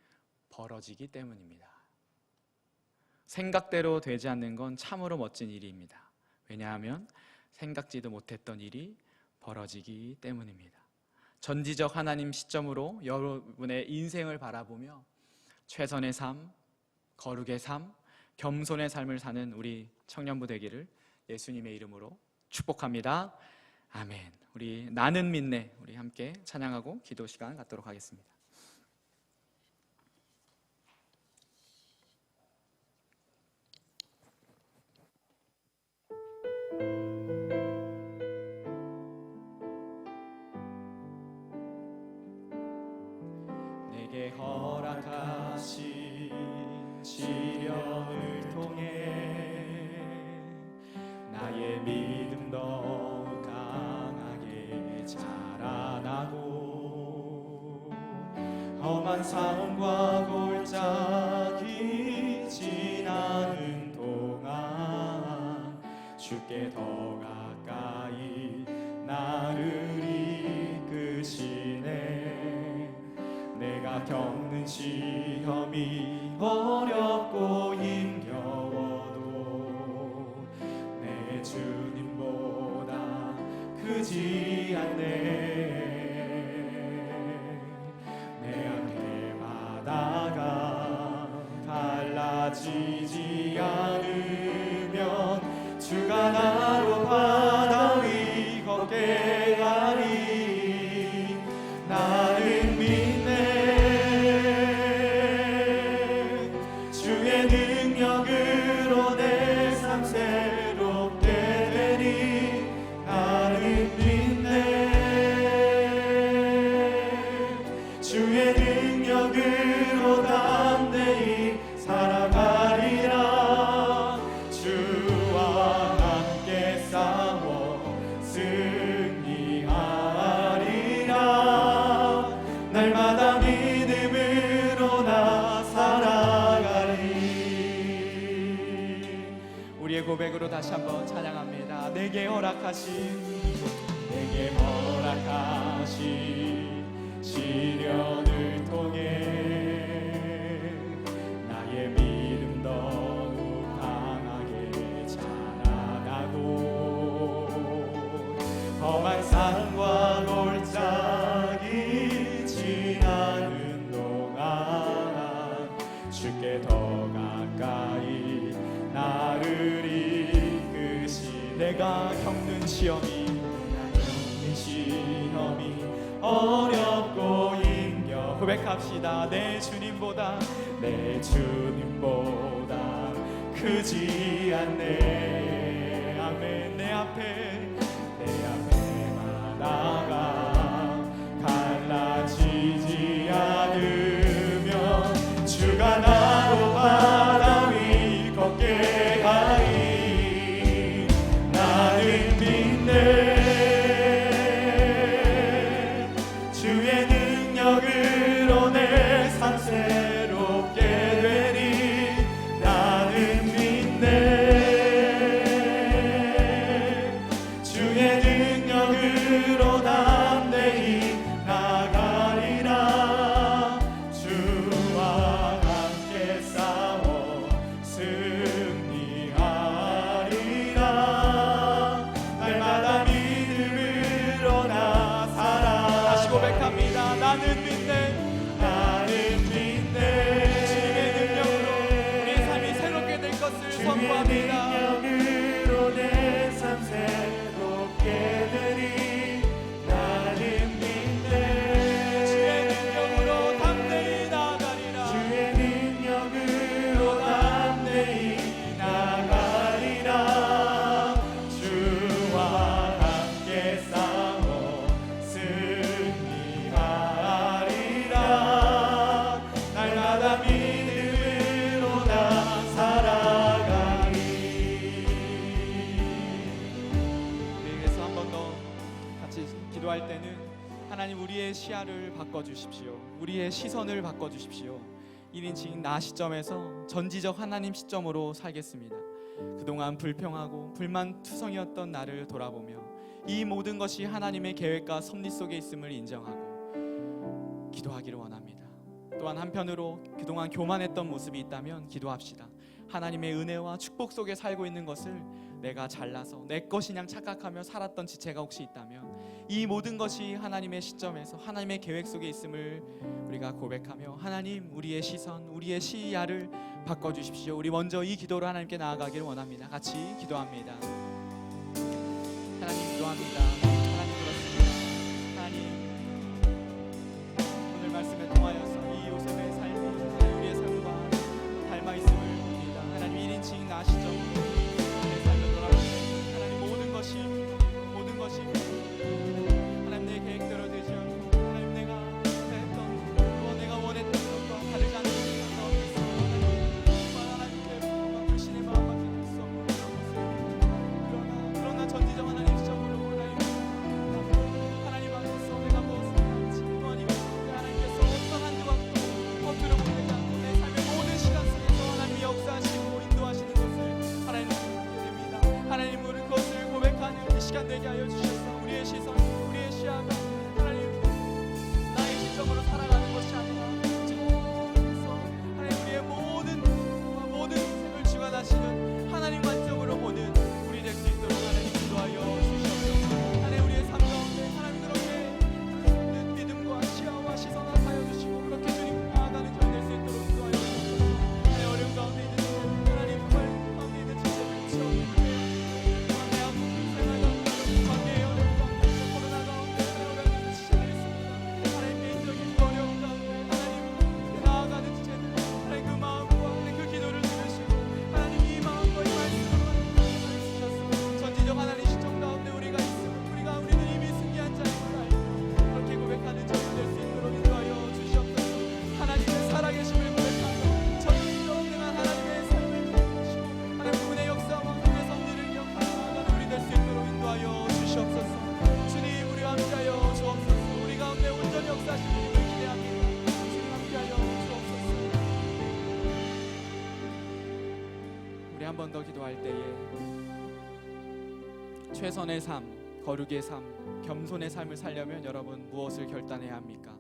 [SPEAKER 1] 벌어지기 때문입니다. 생각대로 되지 않는 건 참으로 멋진 일입니다. 왜냐하면 생각지도 못했던 일이 벌어지기 때문입니다. 전지적 하나님 시점으로 여러분의 인생을 바라보며 최선의 삶, 거룩의 삶, 겸손의 삶을 사는 우리 청년부 되기를 예수님의 이름으로 축복합니다. 아멘. 우리 나는 믿네, 우리 함께 찬양하고 기도 시간 갖도록 하겠습니다. 내게 허락하신 시련을 통해 나의 믿음 더욱 강하게 자라나고 험한 삶과 골짜기 지나는 동안 주께 더 가까이 나를 이끄시네. 내가 겪는 시험이 어렵고 힘겨워도 내 주님보다 크지 않네. 내 앞에 바다가 달라지지 않으면 주가 나로 바다 위 걷게 하리. 나는 믿네. 주의 능력으로 내 삶 새롭게 되리. 나는 믿네. 주의 능력으로 담대히 살아가리라. 주와 함께 싸워 승리하리라. 날마다 믿음으로 나 살아가리. 우리의 고백으로 다시 한번 찬양합니다. 내게 허락하신 시련을 통해 나의 믿음 더욱 강하게 자라나고 험한 산과 골짜기 지나는 동안 주께 더 가까이 나를 이끄시. 내가 겪는 시험이 어렵고 힘겨 고백합시다. 내 주님보다 크지 않네. 아멘. 내 앞에만 나가 갈라지지 않으면 주가 나로 바다 위 걷게 하리. 나는 믿네. 주의 능력으로 내 삶 새롭게 되리. 나는 믿네. 주의 능력으로 담대히 나가리라. 주와 함께 싸워 승리하리라. 날마다 믿음으로 나 살아. 다시 고백합니다. 나는 믿네. 주님의 능력으로 우리의 삶이 새롭게 될 것을 선포합니다.
[SPEAKER 2] 능력으로 내 삶 새롭게 되리. 나는 믿네.
[SPEAKER 1] 주의 능력으로 담대히 나가리라.
[SPEAKER 2] 주의 능력으로 담대히 나가리라.
[SPEAKER 1] 주와 함께 싸워 승리하리라. 날마다 믿음으로 나 살아가리. 우리에게서 한 번 더 같이 기도할 때는 하나님 우리의 시야를 바꿔주십시오. 우리의 시선을 바꿔주십시오. 1인칭 나 시점에서 전지적 하나님 시점으로 살겠습니다. 그동안 불평하고 불만투성이었던 나를 돌아보며 이 모든 것이 하나님의 계획과 섭리 속에 있음을 인정하고 기도하기를 원합니다. 또한 한편으로 그동안 교만했던 모습이 있다면 기도합시다. 하나님의 은혜와 축복 속에 살고 있는 것을 내가 잘나서 내 것이냥 착각하며 살았던 지체가 혹시 있다면 이 모든 것이 하나님의 시점에서 하나님의 계획 속에 있음을 우리가 고백하며 하나님 우리의 시선, 우리의 시야를 바꿔주십시오. 우리 먼저 이 기도로 하나님께 나아가기를 원합니다. 같이 기도합니다. 하나님 기도합니다. 하나님 그렇습니다. 하나님 오늘 말씀에 통하여서 이 요셉의 삶이 하나님 우리의 삶과 닮아 있음을 봅니다. 하나님 1인칭 나 시점으로 내 삶을 돌아보며 하나님 모든 것이 하나님 내 계획대로 되지 않고 하나님 내가 했던 또 내가 원했던 것과 다르지 않은 것이 가운데 있어 하나님께 불신의 마음밖에 들 수 없는 그런 모습. 그러나 전지적 하나님 시점으로 하나님 앞에서 내가 무엇을 할지 또한 이것을 하나님께서 어떤 한도 갖고 허투루 보내지 않고 내 삶의 모든 시간 속에서 하나님이 역사하시고 인도하시는 것을 하나님 보게 됩니다. 하나님 우리 그것을 고백하는 이 시간 되게 하여 주셔서 우리의 시선, 우리의 시야가 하나님 나의 시점으로 살아가는 것이 아니라 저에서 하나님 우리의 모든 생을 주관하시는 하나님 관점으로 보는 우리 될 수 있도록 하나님 기도하여 주시옵소서. 하나님 우리의 삶 가운데 하나님 그렇게 있는 믿음과 시야와 시선을 하여 주시고 그렇게 주님 나아가는 저희 될 수 있도록 기도하여 주시옵소서. 하나님 어려움 가운데 있는 하나님 그 가운데 있는 지체를 치워주시고 내 아픔 생활 가운데 관계의 어려움 가운데 코로나 가운데 어려운 지체들 있습니다. 하나님 개인적인 그 어려움 가운데 하나님 나아가는 지체들 하나님 그 마음과 하나님 그 기도를 들으시고 하나님 이 마음과 이 말씀으로 주셔서 전지적 하나님 시점 가운데 우리가 있음을 우리는 이미 승리한 자인 걸 알고 그렇게 고백하는 저희 될 수 있도록 인도하여 주시옵소서. 하나님의 살아계심을 고백하고 전지적 행한 하나님의 삶을 기억하시고 하나님 그분의 역사와 그분의 섭리를 기억하는 우리 될 수 있도록 인도하여 주시옵소서. 주님 우리와 함께하여 주옵소서. 우리 가운데 온전히 역사하시는 주님을 기대합니다. 주님 함께하여 주옵소서. 우리 한 번 더 기도할 때에 최선의 삶, 거룩의 삶, 겸손의 삶을 살려면 여러분 무엇을 결단해야 합니까?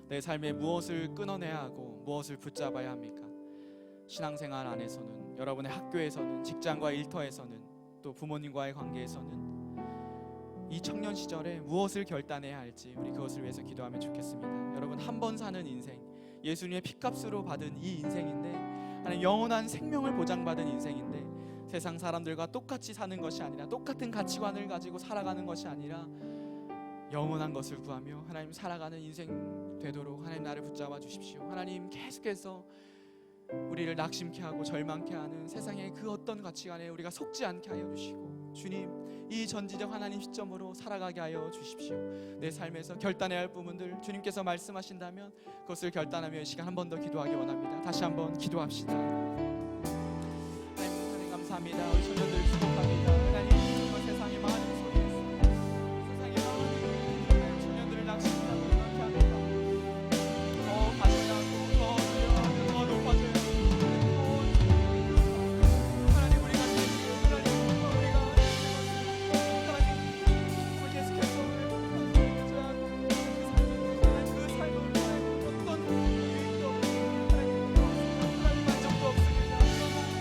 [SPEAKER 1] 내 삶에 무엇을 끊어내야 하고 무엇을 붙잡아야 합니까? 신앙생활 안에서는, 여러분의 학교에서는, 직장과 일터에서는, 또 부모님과의 관계에서는 이 청년 시절에 무엇을 결단해야 할지 우리 그것을 위해서 기도하면 좋겠습니다. 여러분 한 번 사는 인생, 예수님의 피값으로 받은 이 인생인데 하나님 영원한 생명을 보장받은 인생인데 세상 사람들과 똑같이 사는 것이 아니라 똑같은 가치관을 가지고 살아가는 것이 아니라 영원한 것을 구하며 하나님 살아가는 인생 되도록 하나님 나를 붙잡아 주십시오. 하나님 계속해서 우리를 낙심케 하고 절망케 하는 세상의 그 어떤 가치관에 우리가 속지 않게 하여 주시고, 주님 이 전지적 하나님 시점으로 살아가게 하여 주십시오. 내 삶에서 결단해야 할 부분들 주님께서 말씀하신다면 그것을 결단하며 이 시간 한 번 더 기도하기 원합니다. 다시 한번 기도합시다. 하나님 감사합니다. 우리 청년들 축복합니다. 하나님 그 세상의 많은 소리에서 세상의 많은 청년들을 낙심하고 그렇게 합니다. 더 가져야 하고 더 들려하고 더 높아져야 하고 하나님 우리가 하나님 우리가 하나님 계속해서 그 삶을 어떤 유익도 하나님 만족도 없습니다.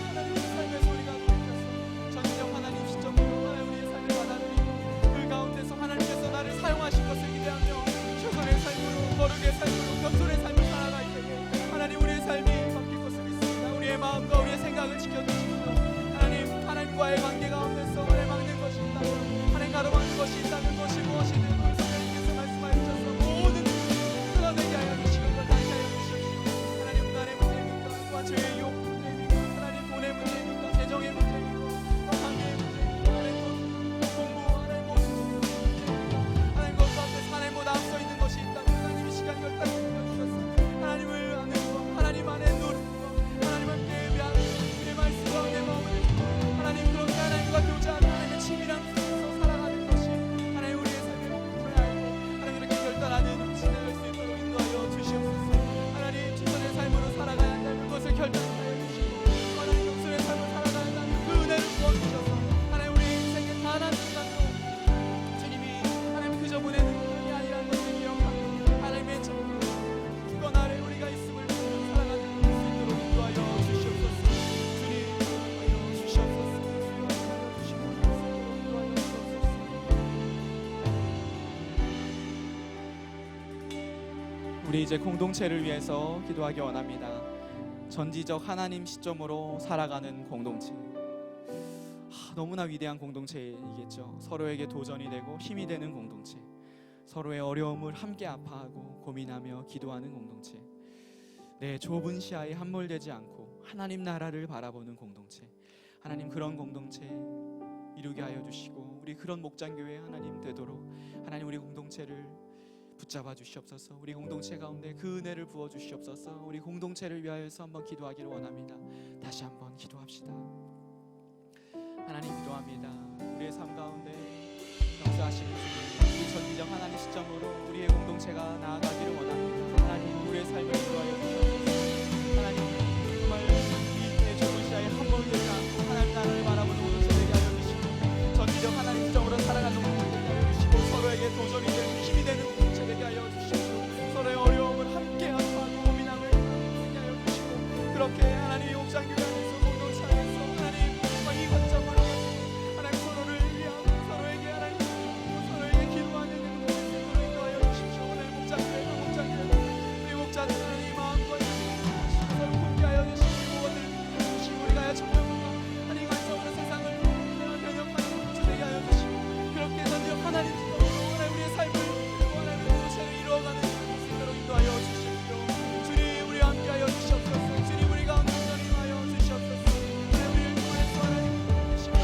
[SPEAKER 1] 하나님 그 삶에서 우리가 전적 하나님 시점으로 우리의 삶을 받아들이고 그 가운데서 하나님께서 나를 사용하실 것을 기대하며 최선의 삶으로 거룩의 삶으로 겸손의 삶을 살아갈 때에 하나님 우리의 삶이 바뀔 것을 믿습니다. 우리의 마음과 우리의 생각을 지켜주시고 하나님과의 관계 가운데서 하나님 막는 것이 있다면 하나님 가로막는 것이 있다면 그것이 무엇이든 우리 성령님께서 말씀하여 주셔서 모든 끌어내게 하여 주시고 다시 하여 주십시오. 하나님 나의 문제입니까? 또한 죄의 유혹 문제입니까? 하나님 돈의 문제입니까? 재정의 문제입니까? 관계의 문제입니까? 하나님 공부 하나님 모든 문제입니까? 하나님 것 가운데서 하나님 보다 앞서 있는 것이 있다면 하나님 이 시간 결단해 주셔서 하나님을 아는 것, 하나님 안에 누리는 것, 하나님 함께 예배하는 우리의 말씀과 내 마음을 하나님 그렇게 하나님과 교제하는 하나님의 친밀한 속에서 살아가는 것이 하나님 우리의 삶의 목표야 알고 하나님 이렇게 결단하는 지나갈 수 있도록 인도하여 주시옵소서. 하나님 최선의 삶으로 살아가야 한다면 그것을 결단하여 주시고 하나님 겸손의 삶을 살아가야 한다면 그 은혜를 부어주셔서 하나님 우리 인생의 단 한 순간도 주님이 하나님 그저 보내는 것이 아니라는 것을 기억하고 하나님의 주권 아래 우리가 있음을 살아가는 수 있도록 인도하여 주시옵소서. 주님 인도하여 주시옵소서. 우리 이제 공동체를 위해서 기도하기 원합니다. 전지적 하나님 시점으로 살아가는 공동체. 너무나 위대한 공동체이겠죠. 서로에게 도전이 되고 힘이 되는 공동체. 서로의 어려움을 함께 아파하고 고민하며 기도하는 공동체. 내 좁은 시야에 함몰되지 않고 하나님 나라를 바라보는 공동체. 하나님 그런 공동체 이루게 하여 주시고 우리 그런 목장교회 하나님 되도록 하나님 우리 공동체를 붙잡아 주시옵소서. 우리 공동체 가운데 그 은혜를 부어 주시옵소서. 우리 공동체를 위하여서 한번 기도하기를 원합니다. 다시 한번 기도합시다. 하나님 기도합니다. 우리의 삶 가운데 역사하시는 주님, 우리 전지적 하나님 시점으로 우리의 공동체가 나아가기를 원합니다. 하나님 우리의 삶을 인도하여 주시옵소서. 하나님 정말 이 좁은 시야에 함몰되지 않고 하나님 나라를 바라보는 공동체 되게 하여 주시고 전지적 하나님 시점으로 살아가는 공동체 되게 하여 주시고 서로에게 도전이 되는 힘이 되는 공동체 되게 하여 주시고 서로의 어려움을 함께 아파하고 고민함을 되게 하여 주시고 그렇게 하나님 옥상교회 안에서 공동체 안에서 하나님 이 관점으로 하나님 서로를 위하고 서로에게 하나님 서로에게 기도하는 공동체로 인도하여 주십시오. 오늘 목장교회 우리 목자들 하나님 마음과 서로 공개하여 주시고 모든 주시고 우리가 청년과 하나님 완성으로 세상을 변혁하는 공동체 되게 하여 주시고 그렇게 전적 하나님 하나님 우리의 삶을 하나님 공동체를 이루어가는 것으로 인도하여 주십시오. 주님 우리와 함께하여 주시옵소서. 주님 우리 가운데 인하여 주시옵소서. 하나님 우리를 통해서 하나님 되시며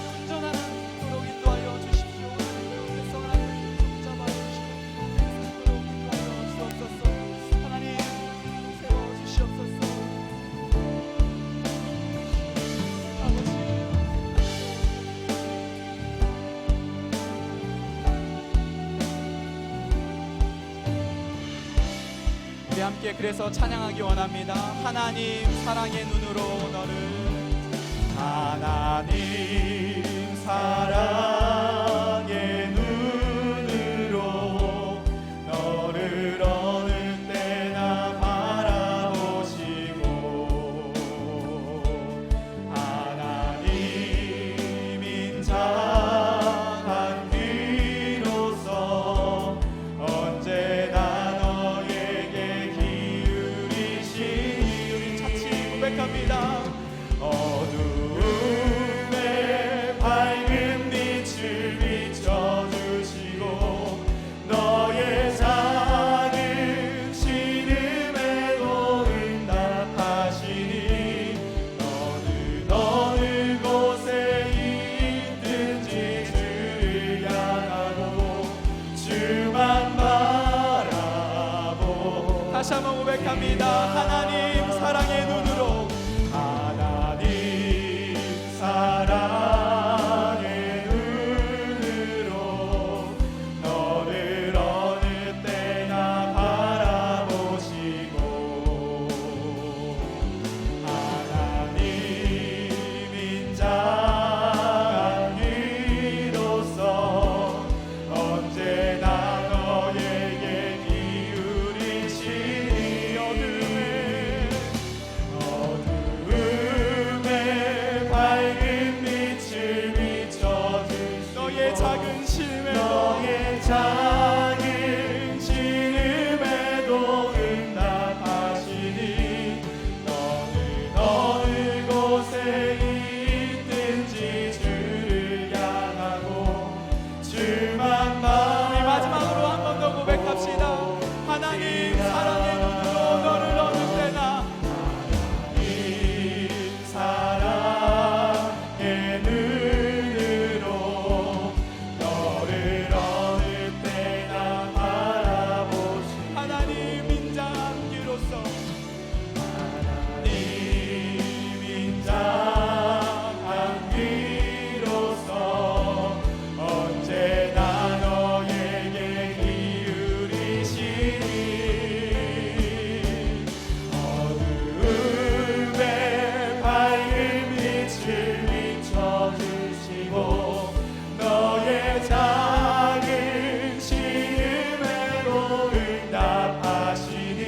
[SPEAKER 1] 온전한 하나님으로 인도하여 주십시오. 하나님께서 하나님을 붙잡아 주시고 하나님으로 인도하여 주옵소서. 하나님 세워 주시옵소서. 아버지 우리 함께 그래서 찬양하기 원합니다. 하나님 사랑의 눈으로 너를
[SPEAKER 2] 하나님 사랑의 눈으로 너를 어느 때나 바라보시고 하나님 인자한 귀로서 언제나 너에게 기울이시니
[SPEAKER 1] 우리 같이 고백합니다.
[SPEAKER 2] 어두움에 밝은 빛을 다시 한번 고백합니다. 하나님 사랑의 눈으로, 하나님 사랑의 눈으로 너를 어느 때나 바라보시고, 하나님 인자한 귀로서 언제나 너에게 기울이시니, 어두움에 밝은 빛을 비춰주시고, 너의 작은 신음에도 응답하시니, 너는 어느 곳에 있든지 주를 향하고 주만 우리 마지막으로 한 번 더 고백합시다. 하나님 사랑의 눈으로 너를 어느 때나, 하나님 사랑의 눈으로 너를 어느 때나 바라보시, 하나님 인자한 귀로서, 하나님 인자한 귀로서 언제나 너에게 기울이시니, 어두움에 밝은 빛을 비춰주시고, 너의 작은 신음에도 응답하시니,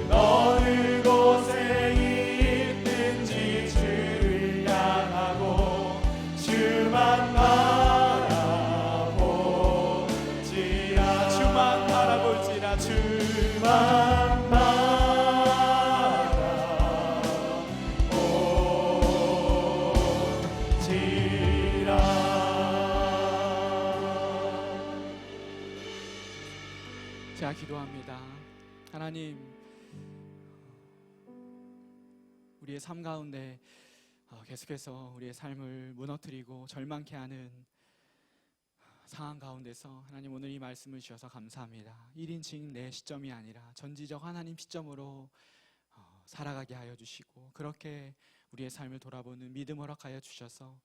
[SPEAKER 2] 너는 어느 곳에 있든지 주를 향하고 주만 바라볼지라, 주만 바라볼지라, 주만 바라볼지라.
[SPEAKER 1] 제가 기도합니다. 하나님, 우리의 삶 가운데 계속해서 우리의 삶을 무너뜨리고 절망케 하는 상황 가운데서 하나님, 오늘 이 말씀을 주셔서 감사합니다. 1인칭 내 시점이 아니라 전지적 하나님 시점으로 살아가게 하여 주시고, 그렇게 우리의 삶을 돌아보는 믿음 허락하여 주셔서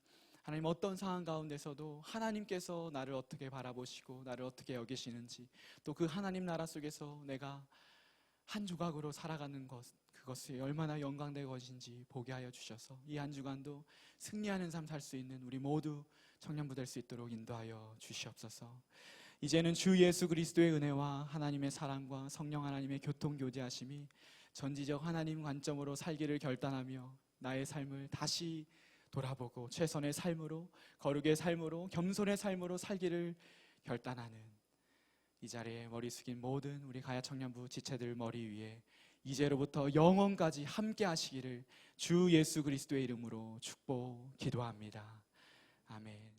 [SPEAKER 1] 하나님, 어떤 상황 가운데서도 하나님께서 나를 어떻게 바라보시고 나를 어떻게 여기시는지, 또 그 하나님 나라 속에서 내가 한 조각으로 살아가는 그것이 얼마나 영광된 것인지 보게 하여 주셔서 이 한 주간도 승리하는 삶 살 수 있는 우리 모두 청년부 될 수 있도록 인도하여 주시옵소서. 이제는 주 예수 그리스도의 은혜와 하나님의 사랑과 성령 하나님의 교통교제하심이 전지적 하나님 관점으로 살기를 결단하며 나의 삶을 다시 돌아보고 최선의 삶으로, 거룩의 삶으로, 겸손의 삶으로 살기를 결단하는 이 자리에 머리 숙인 모든 우리 가야 청년부 지체들 머리 위에 이제로부터 영원까지 함께 하시기를 주 예수 그리스도의 이름으로 축복 기도합니다. 아멘.